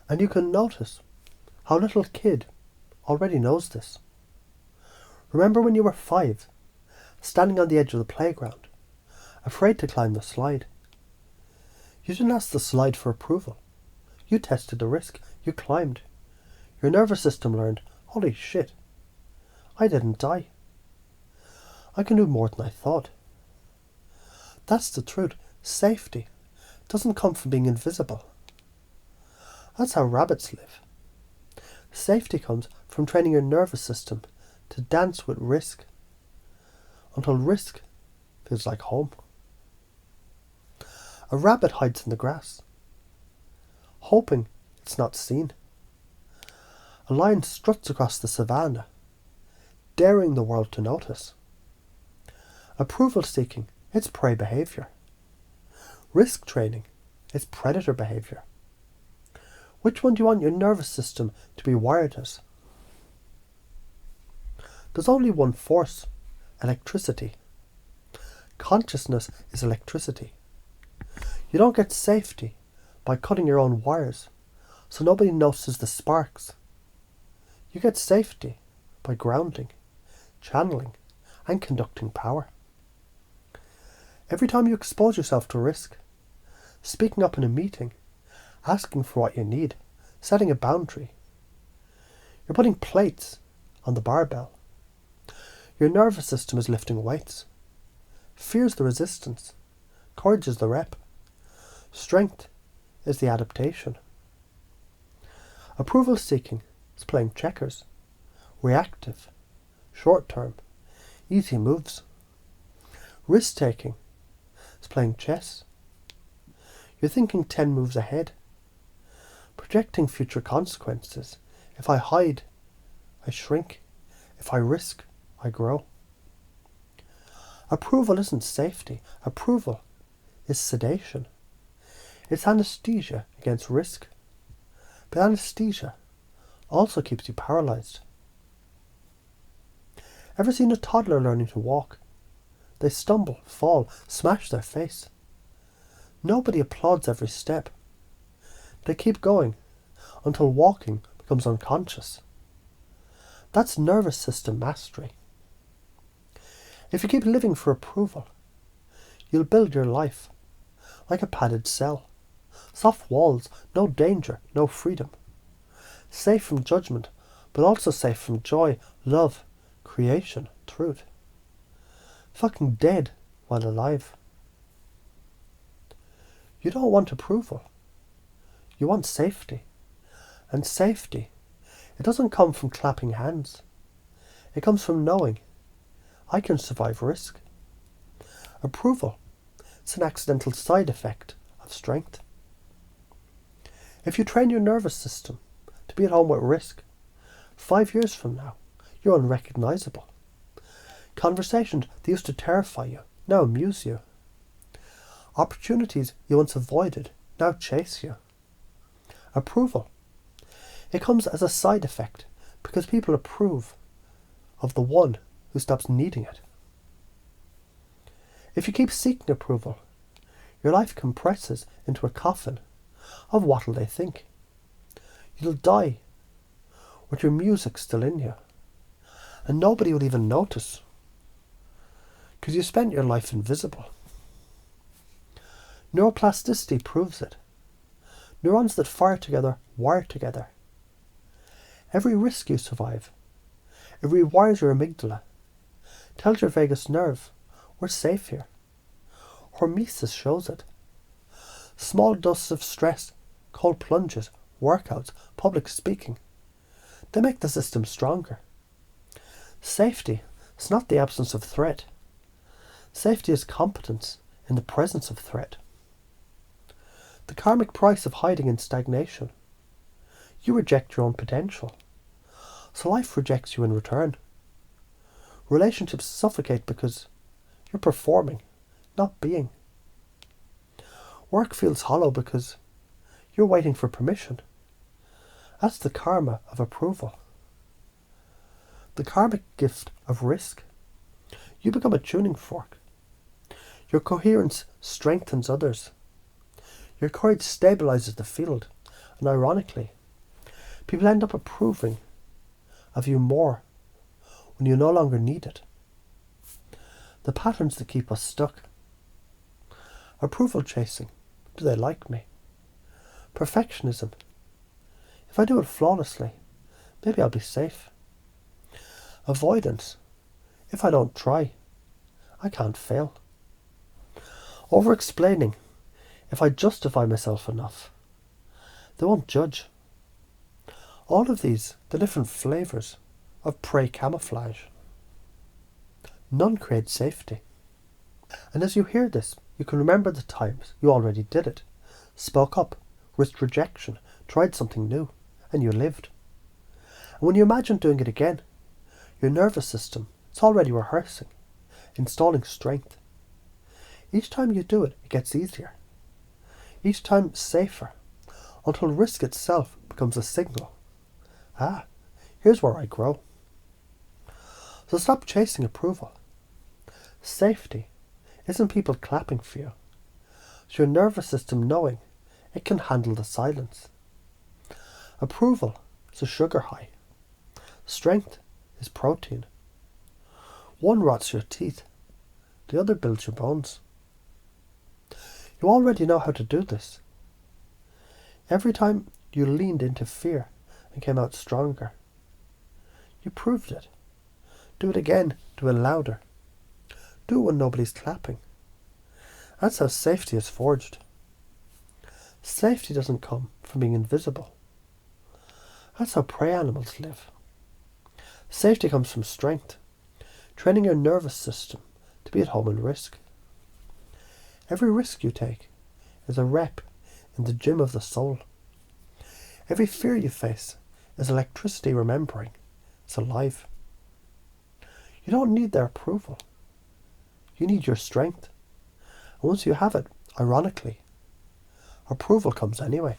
And you can notice how a little kid already knows this. Remember when you were 5, standing on the edge of the playground, afraid to climb the slide. You didn't ask the slide for approval. You tested the risk. You climbed. Your nervous system learned, holy shit, I didn't die. I can do more than I thought. That's the truth. Safety doesn't come from being invisible. That's how rabbits live. Safety comes from training your nervous system to dance with risk until risk feels like home. A rabbit hides in the grass, hoping it's not seen. A lion struts across the savannah, daring the world to notice. Approval seeking, it's prey behaviour. Risk training, it's predator behaviour. Which one do you want your nervous system to be wired as? There's only one force, electricity. Consciousness is electricity. You don't get safety by cutting your own wires so nobody notices the sparks. You get safety by grounding, channeling, and conducting power. Every time you expose yourself to risk, speaking up in a meeting, asking for what you need, setting a boundary, you're putting plates on the barbell. Your nervous system is lifting weights. Fear's the resistance. Courage is the rep. Strength is the adaptation. Approval seeking is playing checkers. Reactive. Short term. Easy moves. Risk taking is playing chess. You're thinking 10 moves ahead. Projecting future consequences. If I hide, I shrink. If I risk, I grow. Approval isn't safety. Approval is sedation. It's anesthesia against risk. But anesthesia also keeps you paralysed. Ever seen a toddler learning to walk? They stumble, fall, smash their face. Nobody applauds every step. They keep going until walking becomes unconscious. That's nervous system mastery. If you keep living for approval, you'll build your life like a padded cell. Soft walls, no danger, no freedom. Safe from judgment, but also safe from joy, love, creation, truth. Fucking dead while alive. You don't want approval. You want safety. And safety, it doesn't come from clapping hands. It comes from knowing I can survive risk. Approval, it's an accidental side effect of strength. If you train your nervous system to be at home with risk, 5 years from now, you're unrecognisable. Conversations that used to terrify you now amuse you. Opportunities you once avoided now chase you. Approval, it comes as a side effect because people approve of the one who stops needing it. If you keep seeking approval, your life compresses into a coffin of what'll they think. You'll die with your music still in you, and nobody will even notice because you spent your life invisible. Neuroplasticity proves it. Neurons that fire together wire together. Every risk you survive, it rewires your amygdala, tells your vagus nerve, we're safe here. Hormesis shows it. Small doses of stress, cold plunges, workouts, public speaking, they make the system stronger. Safety is not the absence of threat. Safety is competence in the presence of threat. The karmic price of hiding in stagnation. You reject your own potential, so life rejects you in return. Relationships suffocate because you're performing, not being. Work feels hollow because you're waiting for permission. That's the karma of approval. The karmic gift of risk. You become a tuning fork. Your coherence strengthens others. Your courage stabilizes the field, and ironically, People end up approving of you more when you no longer need it. The patterns that keep us stuck. Approval chasing. Do they like me? Perfectionism. If I do it flawlessly, maybe I'll be safe. Avoidance. If I don't try, I can't fail. Over-explaining. If I justify myself enough, they won't judge. All of these, the different flavours of prey camouflage. None create safety. And as you hear this, you can remember the times you already did it, spoke up, risked rejection, tried something new, and you lived. And when you imagine doing it again, your nervous system is already rehearsing, installing strength. Each time you do it, it gets easier. Each time safer, until risk itself becomes a signal. Ah, here's where I grow. So stop chasing approval. Safety isn't people clapping for you. It's your nervous system knowing it can handle the silence. Approval is a sugar high. Strength is protein. One rots your teeth, the other builds your bones. You already know how to do this. Every time you leaned into fear and came out stronger, you proved it. Do it again, do it louder. Do it when nobody's clapping. That's how safety is forged. Safety doesn't come from being invisible. That's how prey animals live. Safety comes from strength, training your nervous system to be at home in risk. Every risk you take is a rep in the gym of the soul. Every fear you face is electricity remembering it's alive. You don't need their approval. You need your strength. And once you have it, ironically, approval comes anyway.